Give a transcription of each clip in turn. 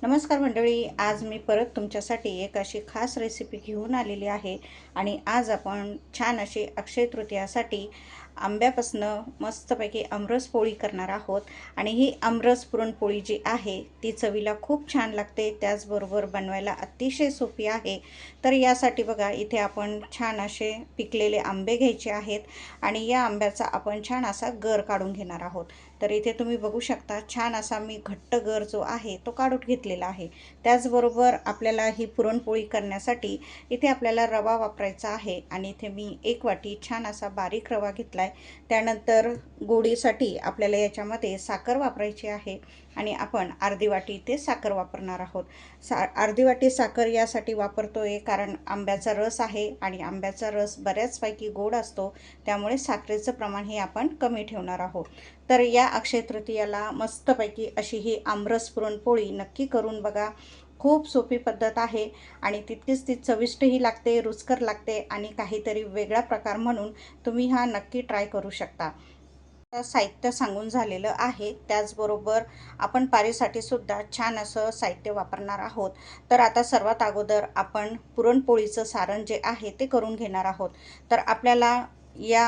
नमस्कार मंडळी, आज मी परत तुमच्यासाठी एक अशी खास रेसिपी घेऊन आलेली आहे आणि आज आपण छान अशी अक्षय तृतीयासाठी आंब्यापासनं मस्तपैकी आमरस पोळी करणार आहोत. आणि ही आमरस पुरणपोळी जी आहे ती चवीला खूप छान लागते, त्याचबरोबर बनवायला अतिशय सोपी आहे. तर यासाठी बघा, इथे आपण छान असे पिकलेले आंबे घ्यायचे आहेत आणि या आंब्याचा आपण छान असा गर काढून घेणार आहोत. तर इथे तुम्ही बघू शकता, छान असा मी घट्ट गर जो आहे तो काढून घेतलेला आहे. त्याचबरोबर आपल्याला ही पुरणपोळी करण्यासाठी इथे आपल्याला रवा वापरायचा आहे आणि इथे मी 1 वाटी छान असा बारीक रवा घेतला आहे. त्यानंतर गोडीसाठी आपल्याला याच्यामध्ये साखर वापरायची आहे आणि आपण अर्धी वाटी इथे साखर वापरणार आहोत. अर्धी वाटी साखर यासाठी वापरतोय कारण आंब्याचा रस आहे आणि आंब्याचा रस बऱ्याचपैकी गोड असतो, त्यामुळे साखरेचं प्रमाण हे आपण कमी ठेवणार आहोत. तर या अक्षय तृतीयाला मस्तपैकी अशी ही आमरस पुरणपोळी नक्की करून बघा. खूप सोपी पद्धत आहे आणि तितकीच ती चविष्टही लागते, रुचकर लागते आणि काहीतरी वेगळा प्रकार म्हणून तुम्ही हा नक्की ट्राय करू शकता. साहित्य सांगून झालेलं आहे, त्याचबरोबर आपण पारीसाठी सुद्धा छान असं साहित्य वापरणार आहोत. तर आता सर्वात अगोदर आपण पुरणपोळीचं सारण जे आहे ते करून घेणार आहोत. तर आपल्याला या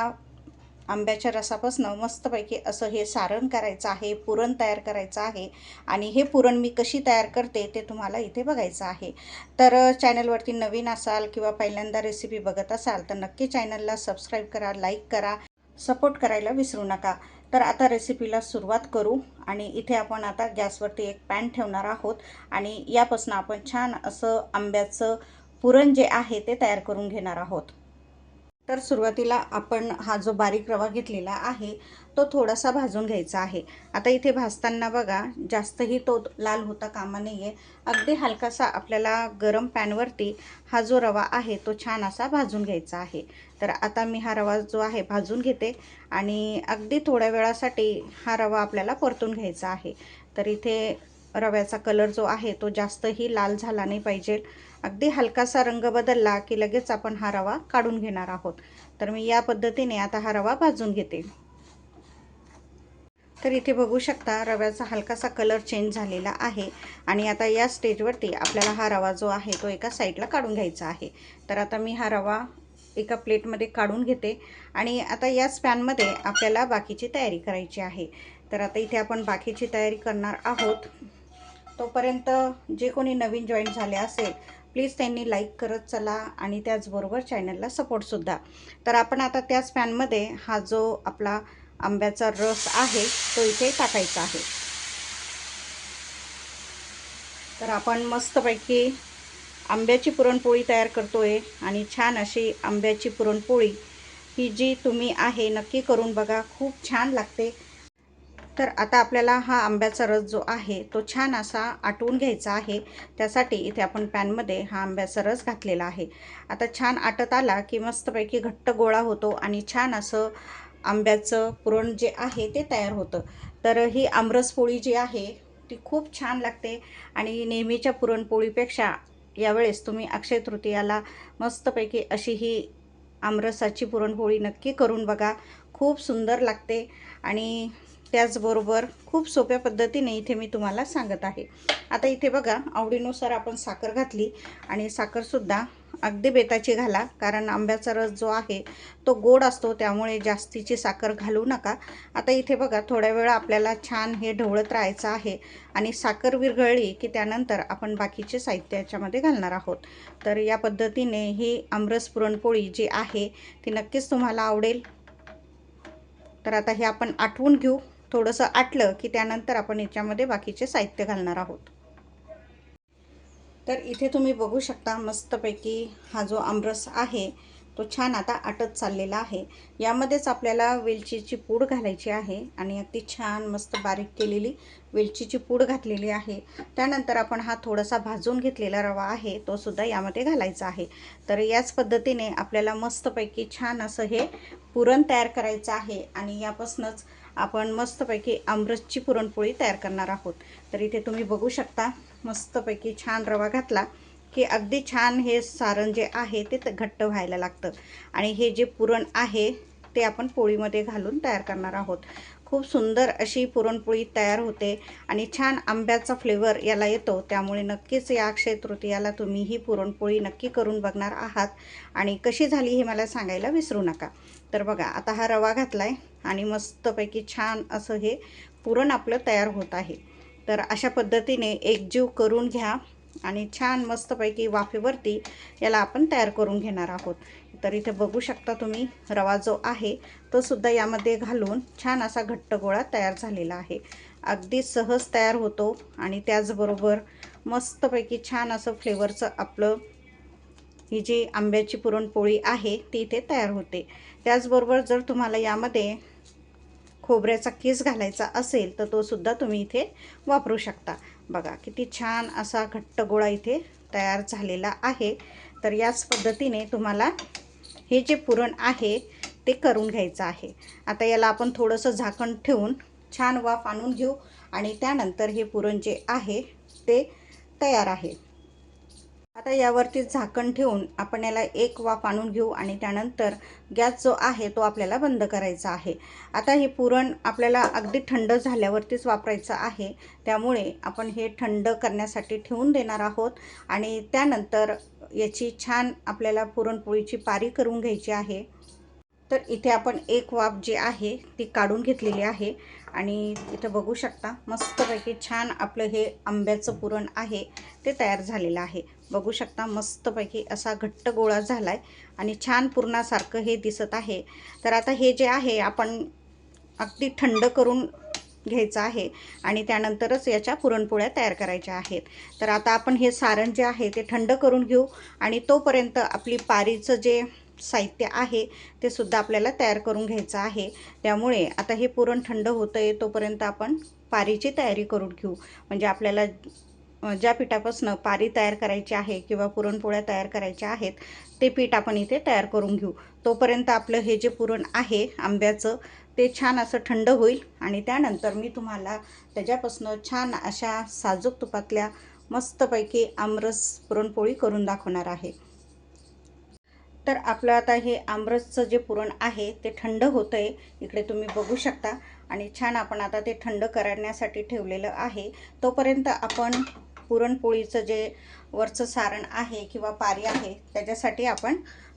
आंब्याच्या रसापासून मस्तपैकी असं हे सारण करायचं आहे, पुरण तयार करायचं आहे. आणि हे पुरण मी कशी तयार करते ते तुम्हाला इथे बघायचं आहे. तर चॅनलवरती नवीन असाल किंवा पहिल्यांदा रेसिपी बघत असाल तर नक्की चॅनलला सबस्क्राईब करा, लाईक करा, सपोर्ट करायला विसरू नका. तर आता रेसिपीला सुरुवात करू. आणि इथे आपण आता गॅसवरती एक पॅन ठेवणार आहोत आणि यापासून आपण छान असं आंब्याचं पुरण जे आहे ते तयार करून घेणार आहोत. तर सुरुवातीला आपण हा जो बारीक रवा घेतलेला आहे तो थोडासा भाजून घ्यायचा आहे. आता इथे भाजताना बघा, जास्तही तो लाल होता कामा नये. अगदी हलकासा आपल्याला गरम पॅनवरती हा जो रवा आहे तो छान असा भाजून घ्यायचा आहे. तर आता मी हा रवा जो आहे भाजून घेते आणि अगदी थोड्या वेळासाठी हा रवा आपल्याला परतून घ्यायचा आहे. तर इथे रव्याचा कलर जो आहे तो जास्तही लाल झाला नाही पाहिजे. अगदी हलकासा रंग बदलला की लगेच आपण हा रवा काढून घेणार आहोत. तर मी या पद्धतीने आता हा रवा भाजून घेते. तर इथे बघू शकता, रव्याचा हलकासा कलर चेंज झालेला आहे आणि आता या स्टेजवरती आपल्याला हा रवा जो आहे तो एका साईडला काढून घ्यायचा आहे. तर आता मी हा रवा एका प्लेटमध्ये काढून घेते आणि आता याच पॅनमध्ये आपल्याला बाकीची तयारी करायची आहे. तर आता इथे आपण बाकीची तयारी करणार आहोत. तोपर्यंत जे कोणी नवीन जॉईन झाले असेल प्लीज त्यांनी लाईक करत चला आणि त्याचबरोबर चॅनलला सपोर्टसुद्धा. तर आपण आता त्याच पॅनमध्ये हा जो आपला आंब्याचा रस आहे तो इथे टाकायचा आहे. तर आपण मस्तपैकी आंब्याची पुरणपोळी तयार करतोय आणि छान अशी आंब्याची पुरणपोळी ही जी तुम्ही आहे नक्की करून बघा, खूप छान लागते. तर आता आपल्याला हा आंब्याचा रस जो आहे तो छान असा आटवून घ्यायचा आहे. त्यासाठी इथे आपण पॅनमध्ये हा आंब्याचा रस घातलेला आहे. आता छान आटत आला की मस्तपैकी घट्ट गोळा होतो आणि छान असं आंब्याचं पुरण जे आहे ते तयार होतं. तर ही आमरस पोळी जी आहे ती खूप छान लागते आणि नेहमीच्या पुरणपोळीपेक्षा यावेळेस तुम्ही अक्षय तृतीयाला मस्तपैकी अशी ही आमरसाची पुरणपोळी नक्की करून बघा. खूप सुंदर लागते आणि त्याचबरोबर खूप सोप्या पद्धतीने इथे मी तुम्हाला सांगत आहे. आता इथे बघा, आवडीनुसार आपण साखर घातली आणि साखरसुद्धा अगदी बेताची घाला, कारण आंब्याचा रस जो आहे तो गोड असतो, त्यामुळे जास्तीची साखर घालू नका. आता इथे बघा, थोड्या वेळ आपल्याला छान हे ढवळत राहायचं आहे आणि साखर विरघळली की त्यानंतर आपण बाकीचे साहित्य याच्यामध्ये घालणार आहोत. तर या पद्धतीने ही आमरस पुरणपोळी जी आहे ती नक्कीच तुम्हाला आवडेल. तर आता हे आपण आटवून घेऊ. थोडंसं आटलं की त्यानंतर आपण याच्यामध्ये बाकीचे साहित्य घालणार आहोत. तर इथे तुम्ही बघू शकता, मस्तपैकी हा जो आमरस आहे तो छान आता आटत चाललेला आहे. यामध्येच आपल्याला वेलचीची पूड घालायची आहे आणि अगदी छान मस्त बारीक केलेली वेलचीची पूड घातलेली आहे. त्यानंतर आपण हा थोडासा भाजून घेतलेला रवा आहे तो सुद्धा यामध्ये घालायचा आहे. तर याच पद्धतीने आपल्याला मस्तपैकी छान असं हे पुरण तयार करायचं आहे आणि यापासूनच आपण मस्तपैकी आमरसची पुरणपोळी तयार करणार आहोत. तर इथे तुम्ही बघू शकता, मस्तपैकी छान रवा घातला की अगदी छान हे सारण जे आहे ते घट्ट व्हायला लागतं आणि हे जे पुरण आहे ते आपण पोळीमध्ये घालून तयार करणार आहोत. खूप सुंदर अशी पुरणपोळी तयार होते आणि छान आंब्याचा फ्लेवर याला येतो. त्यामुळे नक्कीच या अक्षय तृतीयाला तुम्ही ही पुरणपोळी नक्की करून बघणार आहात आणि कशी झाली हे मला सांगायला विसरू नका. तर बघा, आता हा रवा घातलाय आणि मस्तपैकी छान असं हे पुरण आपलं तयार होत आहे. तर अशा पद्धतीने एकजीव करून घ्या आणि छान मस्तपैकी वाफेवरती याला आपण तयार करून घेणार आहोत. तर इथे बघू शकता तुम्ही, रवा जो आहे तो सुद्धा यामध्ये घालून छान असा घट्ट गोळा तयार झालेला आहे. अगदी सहज तयार होतो आणि त्याचबरोबर मस्तपैकी छान असं फ्लेवरचं आपलं ही जी आंब्याची पुरणपोळी आहे ती इथे तयार होते. त्याचबरोबर जर तुम्हाला यामध्ये खोबऱ्याचा किस घालायचा असेल तर तो सुद्धा तुम्ही इथे वापरू शकता. बघा किती छान असा घट्ट गोळा इथे तयार झालेला आहे. तर याच पद्धतीने तुम्हाला हे जे पुरण आहे ते करून घ्यायचं आहे. आता याला आपण थोडंसं झाकण ठेवून छान वाफ आणून घेऊ आणि त्यानंतर हे पुरण जे आहे ते तयार आहे. आता यावरती झाकण ठेवून आपण याला एक वाफ आणून घेऊ आणि त्यानंतर गॅस जो आहे तो आपल्याला बंद करायचा आहे. आता हे पुरण आपल्याला अगदी थंड झाल्यावरतीच वापरायचं आहे. त्यामुळे आपण हे थंड करण्यासाठी ठेवून देणार आहोत आणि त्यानंतर याची छान आपल्याला पुरणपोळीची पारी करून घ्यायची आहे. तर इथे आपण एक वाफ जी आहे ती काढून घेतलेली आहे आणि इथं बघू शकता मस्तपैकी छान आपलं हे आंब्याचं पुरण आहे ते तयार झालेलं आहे. बघू शकता मस्तपैकी असा घट्ट गोळा झाला आहे आणि छान पुरणासारखं हे दिसत आहे. तर आता हे जे आहे आपण अगदी थंड करून घ्यायचं आहे आणि त्यानंतरच याच्या पुरणपोळ्या तयार करायच्या आहेत. तर आता आपण हे सारण जे आहे ते थंड करून घेऊ आणि तोपर्यंत आपली पारीचं जे साहित्य आहे ते सुद्धा आपल्याला तयार करून घ्यायचं आहे. त्यामुळे आता हे पुरण थंड होतं आहे तोपर्यंत आपण पारीची तयारी करून घेऊ. म्हणजे आपल्याला ज्या पिठापासून पारी तयार करायची आहे किंवा पुरणपोळ्या तयार करायच्या आहेत ते पीठ आपण इथे तयार करून घेऊ. तोपर्यंत आपलं हे जे पुरण आहे आंब्याचं ते छान असं थंड होईल आणि त्यानंतर मी तुम्हाला त्याच्यापासून छान अशा साजूक तुपातल्या मस्तपैकी आमरस पुरणपोळी करून दाखवणार आहे. तर आपलं आता हे आमरसचं जे पुरण आहे ते थंड होतं आहे, इकडे तुम्ही बघू शकता. आणि छान आपण आता ते थंड करण्यासाठी ठेवलेलं आहे. तोपर्यंत आपण पुरणपोळीचं जे वरचं सारण आहे किंवा पारी आहे त्याच्यासाठी आपण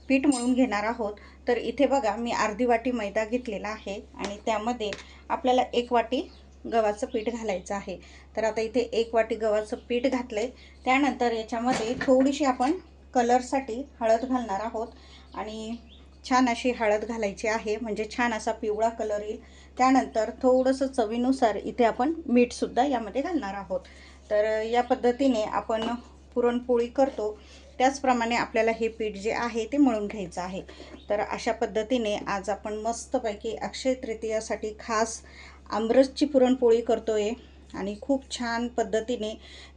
पीठ मळून घेणार आहोत. तर इथे बघा, मी अर्धी वाटी मैदा घेतलेला आहे आणि त्यामध्ये आपल्याला 1 वाटी गव्हाचं पीठ घालायचं आहे. तर आता इथे 1 वाटी गव्हाचं पीठ घातलं आहे. त्यानंतर याच्यामध्ये थोडीशी आपण कलरसाठी हळद घालणार आहोत आणि छान अशी हळद घालायची आहे म्हणजे छान असा पिवळा कलर येईल. त्यानंतर थोडंसं चवीनुसार इथे आपण मीठसुद्धा यामध्ये घालणार आहोत. तर या पद्धतीने आपण पुरणपोळी करतो त्याचप्रमाणे आपल्याला हे पीठ जे आहे ते मळून घ्यायचं आहे. तर अशा पद्धतीने आज आपण मस्तपैकी अक्षय तृतीयासाठी खास आमरसची पुरणपोळी करतोय आणि खूप छान पद्धतीने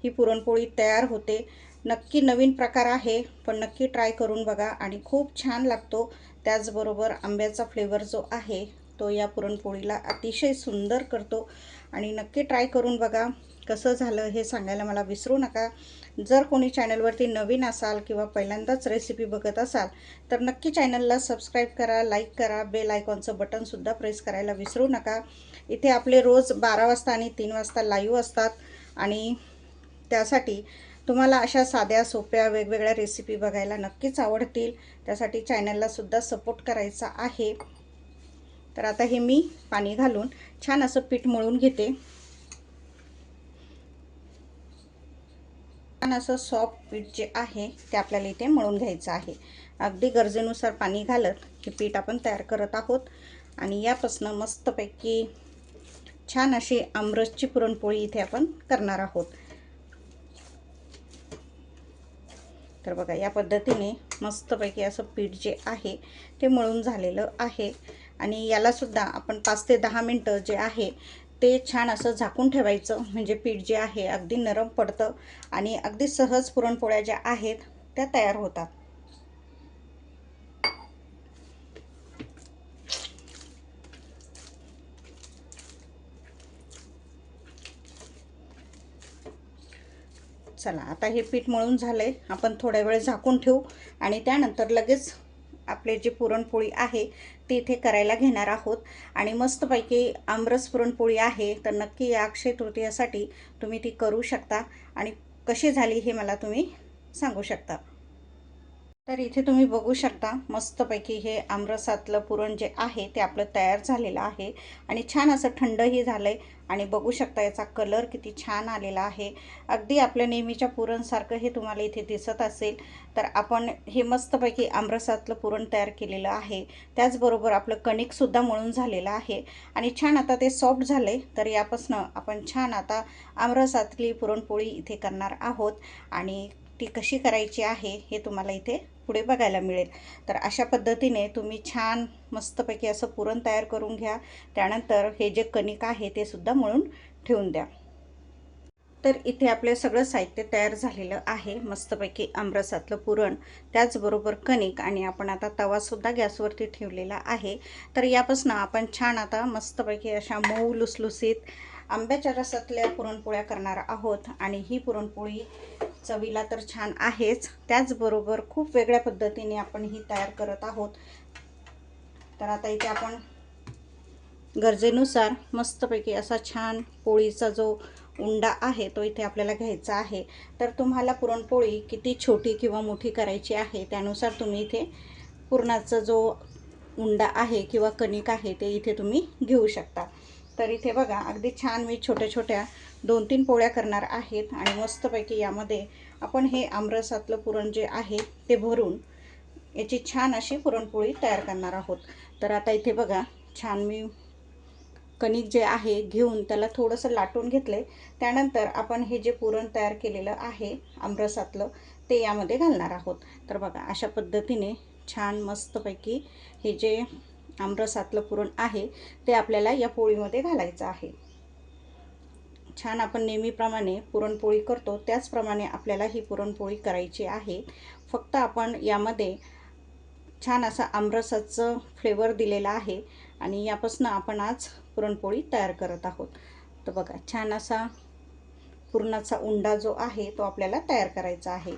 ही पुरणपोळी तयार होते. नक्की नवीन प्रकार आहे पण नक्की ट्राय करून बघा आणि खूप छान लागतो. त्याचबरोबर आंब्याचा फ्लेवर जो आहे तो या पुरणपोळीला अतिशय सुंदर करतो आणि नक्की ट्राय करून बघा. कसं झालं हे सांगायला मला विसरू नका. जर कोणी चॅनलवरती नवीन असाल किंवा पहिल्यांदाच रेसिपी बघत असाल तर नक्की चॅनलला सबस्क्राईब करा, लाईक करा, बेल आयकॉनचं बटनसुद्धा प्रेस करायला विसरू नका. इथे आपले रोज 12 वाजता आणि 3 वाजता लाईव्ह असतात आणि त्यासाठी तुम्हाला अशा साध्या सोप्या वेगवेगळ्या रेसिपी बघायला नक्कीच आवडतील. त्यासाठी चॅनलला सुद्धा सपोर्ट करायचा आहे. तर आता हे मी पाणी घालून छान असं पीठ मळून घेते. छान असं सॉफ्ट पीठ जे आहे ते आपल्याला इथे मळून घ्यायचं आहे. अगदी गरजेनुसार पाणी घालत हे पीठ आपण तयार करत आहोत आणि यापासून मस्तपैकी छान अशी आमरसची पुरणपोळी इथे आपण करणार आहोत. तर बघा, या पद्धतीने मस्तपैकी असं पीठ जे आहे ते मळून झालेलं आहे आणि याला सुद्धा आपण 5 ते 10 मिनटं जे आहे ते छान असं झाकून ठेवायचं म्हणजे पीठ जे आहे अगदी नरम पडतं आणि अगदी सहज पुरणपोळ्या ज्या आहेत त्या तयार होतात. चला, आता हे पीठ मळून झालंय. आपण थोड्या वेळ झाकून ठेवू आणि त्यानंतर लगेच आपले जे पुरणपोळी आहे ती इथे करायला घेणार आहोत. आणि मस्तपैकी आमरस पुरणपोळी आहे, तर नक्की या अक्षय तृतीयासाठी तुम्ही ती करू शकता आणि कशी झाली हे मला तुम्ही सांगू शकता. तर इथे तुम्ही बघू शकता मस्तपैकी हे आमरसातलं पुरण जे आहे ते आपलं तयार झालेलं आहे आणि छान असं थंडही झालं आहे. आणि बघू शकता याचा कलर किती छान आलेला आहे. अगदी आपल्या नेहमीच्या पुरणसारखं हे तुम्हाला इथे दिसत असेल. तर आपण हे मस्तपैकी आमरसातलं पुरण तयार केलेलं आहे. त्याचबरोबर आपलं कणिकसुद्धा मळून झालेलं आहे आणि छान आता ते सॉफ्ट झालं आहे. तर यापासून आपण छान आता आमरसातली पुरणपोळी इथे करणार आहोत आणि ती कशी करायची आहे हे तुम्हाला इथे पुढे बघायला मिळेल. तर अशा पद्धतीने तुम्ही छान मस्तपैकी असं पुरण तयार करून घ्या. त्यानंतर हे जे कणिक आहे ते सुद्धा मळून ठेवून द्या. तर इथे आपले सगळं साहित्य तयार झालेलं आहे. मस्तपैकी आमरसातलं पुरण, त्याचबरोबर कणिक आणि आपण आता तवासुद्धा गॅसवरती ठेवलेला आहे. तर यापासून आपण छान आता मस्तपैकी अशा मऊ लुसलुसीत आंब्याच्या रसातल्या पुरणपोळ्या करणार आहोत. आणि ही पुरणपोळी चवीला तर छान आहेच, त्याचबरोबर खूप वेगळ्या पद्धतीने आपण ही तयार करत आहोत. तर आता इथे आपण गरजेनुसार मस्तपैकी असा छान पोळीचा जो उंडा आहे तो इथे आपल्याला घ्यायचा आहे. तर तुम्हाला पुरणपोळी किती छोटी किंवा मोठी करायची आहे त्यानुसार तुम्ही इथे पुरणाचा जो उंडा आहे किंवा कणिक आहे ते इथे तुम्ही घेऊ शकता. तर इथे बघा अगदी छान मी छोट्या छोट्या 2-3 पोळ्या करणार आहेत आणि मस्तपैकी यामध्ये आपण हे आमरसातलं पुरण जे आहे ते भरून याची छान अशी पुरणपोळी तयार करणार आहोत. तर आता इथे बघा छान मी कणिक जे आहे घेऊन त्याला थोडंसं लाटून घेतले. त्यानंतर आपण हे जे पुरण तयार केलेलं आहे आमरसातलं ते यामध्ये घालणार आहोत. तर बघा अशा पद्धतीने छान मस्तपैकी हे जे आमरसातलं पुरण आहे ते आपल्याला या पोळीमध्ये घालायचं आहे. छान आपण नेहमीप्रमाणे पुरणपोळी करतो त्याचप्रमाणे आपल्याला ही पुरणपोळी करायची आहे. फक्त आपण यामध्ये छान असा आमरसाचं फ्लेवर दिलेला आहे आणि यापासून आपण आज पुरणपोळी तयार करत आहोत. तर बघा छान असा पुरणाचा उंडा जो आहे तो आपल्याला तयार करायचा आहे.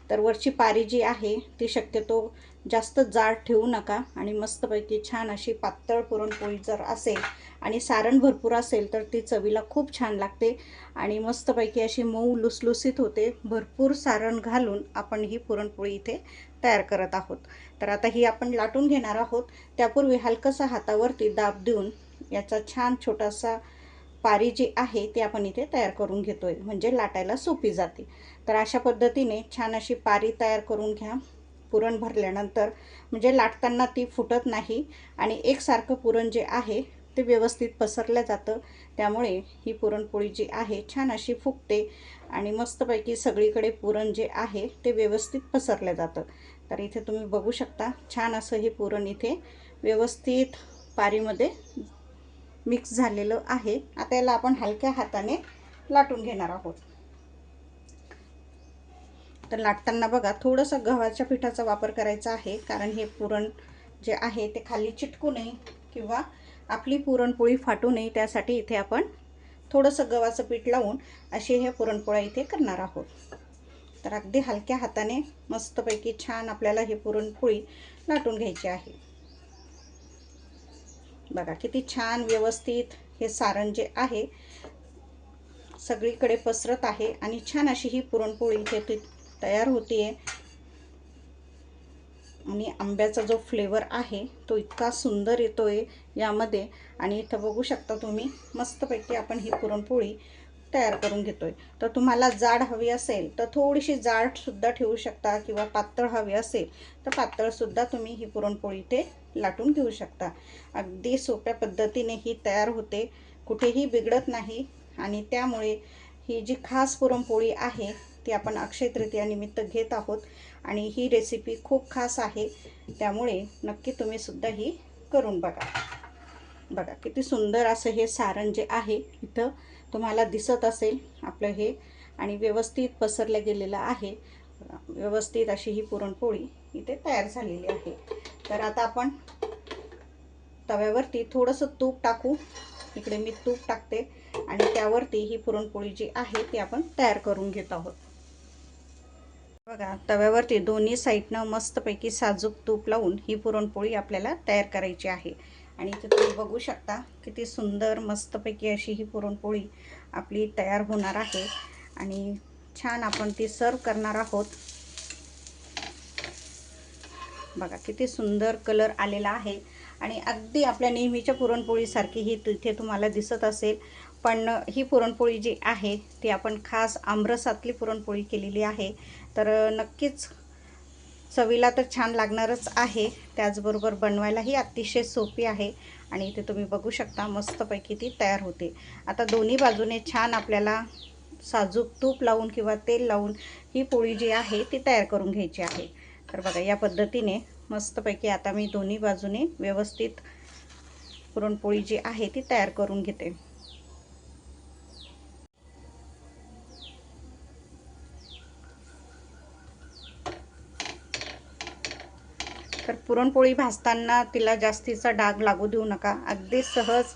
तर वरची पारी जी आहे ती शक्यतो जास्त जाड ठेवू नका आणि मस्तपैकी छान अशी पातळ पुरणपोळी जर असेल आणि सारण भरपूर असेल तर ती चवीला खूप छान लागते आणि मस्तपैकी अशी मऊ लुसलुसीत होते. भरपूर सारण घालून आपण ही पुरणपोळी इथे तयार करत आहोत. तर आता ही आपण लाटून घेणार आहोत. त्यापूर्वी हलकंसं हातावरती दाब देऊन याचा छान छोटासा पारी जी आहे ती आपण इथे तयार करून घेतोय, म्हणजे लाटायला सोपी जाते. तर अशा पद्धतीने छान अशी पारी तयार करून घ्या पुरण भरल्यानंतर, म्हणजे लाटताना ती फुटत नाही आणि एकसारखं पुरण जे आहे ते व्यवस्थित पसरलं जातं. त्यामुळे ही पुरणपोळी जी आहे छान अशी फुगते आणि मस्तपैकी सगळीकडे पुरण जे आहे ते व्यवस्थित पसरलं जातं. तर इथे तुम्ही बघू शकता छान असं हे पुरण इथे व्यवस्थित पारीमध्ये मिक्स झालेलं आहे. आता याला आपण हलक्या हाताने लाटून घेणार आहोत. तर लाटताना बघा थोडंसं गव्हाच्या पिठाचा वापर करायचा आहे, कारण हे पुरण जे आहे ते खाली चिटकू नये किंवा आपली पुरणपोळी फाटू नये, त्यासाठी इथे आपण थोडंसं गव्हाचं पीठ लावून अशी हे पुरणपोळ्या इथे करणार आहोत. तर अगदी हलक्या हाताने मस्तपैकी छान आपल्याला हे पुरणपोळी लाटून घ्यायची आहे. बघा किती छान व्यवस्थित हे सारण जे आहे सगळीकडे पसरत आहे आणि छान अशी ही पुरणपोळी इथे तयार होतीये. आणि आंब्याचा जो फ्लेवर आहे तो इतका सुंदर येतोय यामध्ये. आणि इथं बघू शकता तुम्ही मस्तपैकी आपण ही पुरणपोळी तयार करून घेतोय. तर तुम्हाला जाड हवी असेल तर थोडीशी जाड सुद्धा ठेवू शकता किंवा पातळ हवी असेल तर पातळ सुद्धा तुम्ही ही पुरणपोळी इथे लाटून घेऊ शकता. अगदी सोप्या पद्धतीने ही तयार होते, कुठेही बिघडत नाही. आणि त्यामुळे ही जी खास पुरणपोळी आहे ती आपण अक्षय तृतीयानिमित्त घेत आहोत आणि ही रेसिपी खूप खास आहे. त्यामुळे नक्की तुम्ही सुद्धा ही करून बघा. बघा किती सुंदर असं हे सारण जे आहे इथं तुम्हाला दिसत असेल आपलं हे, आणि व्यवस्थित पसरलं गेलेलं आहे. व्यवस्थित अशी ही पुरणपोळी इथे तयार झालेली आहे. तर आता आपण तव्यावरती थोडंसं तूप टाकू. इकडे मी तूप टाकते आणि त्यावरती ही पुरणपोळी जी आहे ती आपण तयार करून घेत आहोत. बघा, तव्यावरती दोन्ही साईडनं मस्तपैकी साजूक तूप लावून ही पुरणपोळी आपल्याला तयार करायची आहे. आणि इथे तुम्ही बघू शकता किती सुंदर मस्तपैकी अशी ही पुरणपोळी आपली तयार होणार आहे. आणि छान आपण ती सर्व करणार आहोत. बघा किती सुंदर कलर आलेला आहे आणि अगदी आपल्या नेहमीच्या पुरणपोळीसारखी ही तिथे तुम्हाला दिसत असेल. पण ही पुरणपोळी जी आहे ती आपण खास आमरसातली पुरणपोळी केलेली आहे. तर नक्कीच चवीला तर छान लागणारच आहे, त्याचबरोबर बनवायलाही अतिशय सोपी आहे. आणि इथे तुम्ही बघू शकता मस्तपैकी ती तयार होते. आता दोन्ही बाजूने छान आपल्याला साजूक तूप लावून किंवा तेल लावून ही पोळी जी आहे ती तयार करून घ्यायची आहे. तर बघा, या पद्धतीने मस्तपैकी आता मी दोन्ही बाजूने व्यवस्थित पुरणपोळी जी आहे ती तयार करून घेते. तर पुरणपोळी भाजताना तिला जास्तीचा डाग लागू देऊ नका. अगदी सहज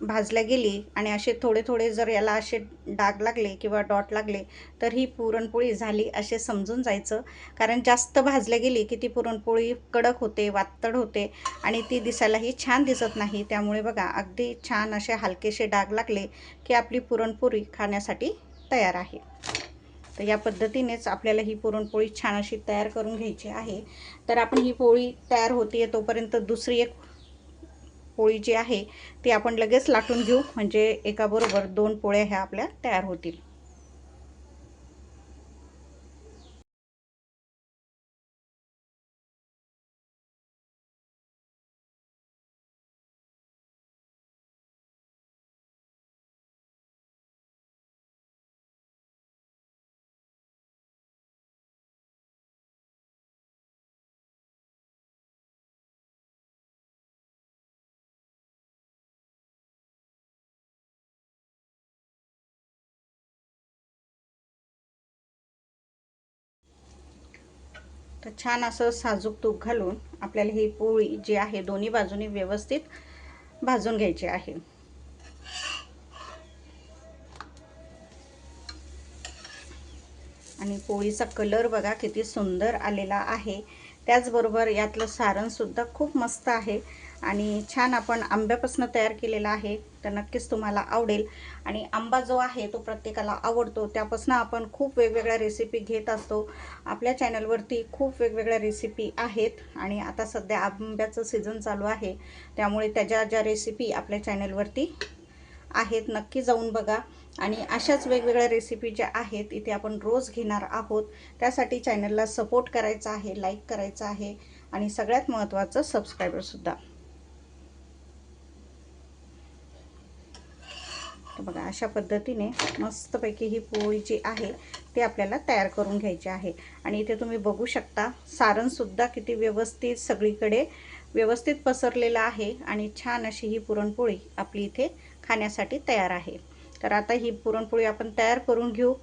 भाजल्या गेली आणि असे थोडे थोडे जर याला असे डाग लागले किंवा डॉट लागले तर ही पुरणपोळी झाली असे समजून जायचं. कारण जास्त भाजल्या गेली की ती पुरणपोळी कडक होते, वातड होते आणि ती दिसायलाही छान दिसत नाही. त्यामुळे बघा, अगदी छान असे हलकेसे डाग लागले की आपली पुरणपोळी खाण्यासाठी तयार आहे. तर या पद्धतीनेच आपल्याला ही पुरणपोळी छान अशी तयार करून घ्यायची आहे. तर आपण ही पोळी तयार होते तोपर्यंत दुसरी एक पोळी जी आहे ती आपण लगेच लाटून घेऊ, म्हणजे एकाबरोबर दोन पोळ्या ह्या आपल्या तयार होतील. तर छान असं साजूक तूप घालून आपल्याला ही पोळी जी आहे दोन्ही बाजूनी व्यवस्थित भाजून घ्यायची आहे. आणि पोळीचा कलर बघा किती सुंदर आलेला आहे. त्याचबरोबर यातलं सारणसुद्धा खूप मस्त आहे आणि छान आपण आंब्यापासून तयार केलेला आहे. तर नक्कीच तुम्हाला आवडेल. आणि आंबा जो आहे तो प्रत्येकाला आवडतो, त्यापासून आपण खूप वेगवेगळ्या रेसिपी घेत असतो. आपल्या चॅनलवरती खूप वेगवेगळ्या रेसिपी आहेत आणि आता सध्या आंब्याचं सीझन चालू आहे, त्यामुळे त्याच्या ज्या रेसिपी आपल्या चॅनलवरती आहेत नक्की जाऊन बघा. आणि अशाच वेगवेगळ्या रेसिपी ज्या आहेत इथे आपण रोज घेणार आहोत. त्यासाठी चॅनलला सपोर्ट करायचा आहे, लाईक करायचा आहे आणि सगळ्यात महत्त्वाचं सबस्क्रायबरसुद्धा. तर बघा, अशा पद्धतीने मस्तपैकी ही पोळी जी आहे ती आपल्याला तयार करून घ्यायची आहे. आणि इथे तुम्ही बघू शकता सारणसुद्धा किती व्यवस्थित सगळीकडे व्यवस्थित पसरलेलं आहे आणि छान अशी ही पुरणपोळी आपली इथे खाण्यासाठी तयार आहे. तर आता ही पुरणपोळी आपण तयार करून घेऊ.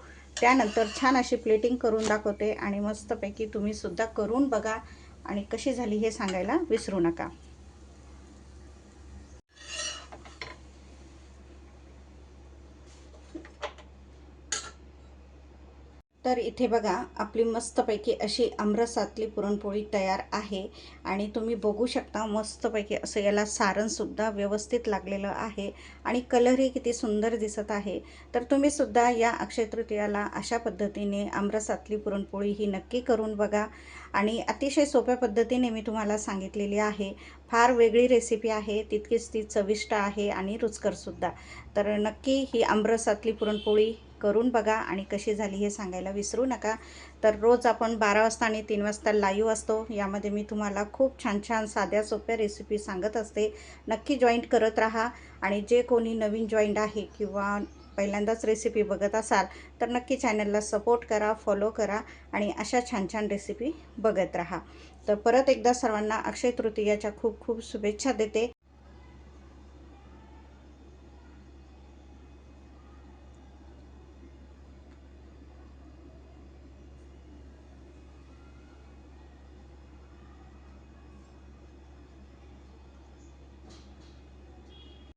त्यानंतर छान अशी प्लेटिंग करून दाखवते आणि मस्तपैकी तुम्हीसुद्धा करून बघा आणि कशी झाली हे सांगायला विसरू नका. तर इथे बघा, आपली मस्तपैकी अशी आमरसातली पुरणपोळी तयार आहे. आणि तुम्ही बघू शकता मस्तपैकी असं याला सारणसुद्धा व्यवस्थित लागलेलं आहे आणि कलरही किती सुंदर दिसत आहे. तर तुम्हीसुद्धा या अक्षय तृतीयाला अशा पद्धतीने आमरसातली पुरणपोळी ही नक्की करून बघा. आणि अतिशय सोप्या पद्धतीने मी तुम्हाला सांगितलेली आहे. फार वेगळी रेसिपी आहे, तितकीच ती चविष्ट आहे आणि रुचकरसुद्धा. तर नक्की ही आमरसातली पुरणपोळी करून बघा आणि कशी झाली हे सांगायला विसरू नका. तर रोज आपण 12 वाजता आणि 3 वाजता लाईव्ह असतो. यामध्ये मी तुम्हाला खूप छान छान साध्या सोप्या रेसिपी सांगत असते. नक्की जॉईंट करत राहा. आणि जे कोणी नवीन जॉईंट आहे किंवा पहिल्यांदाच रेसिपी बघत असाल तर नक्की चॅनलला सपोर्ट करा, फॉलो करा आणि अशा छान छान रेसिपी बघत राहा. तर परत एकदा सर्वांना अक्षय तृतीयाच्या खूप खूप शुभेच्छा देते.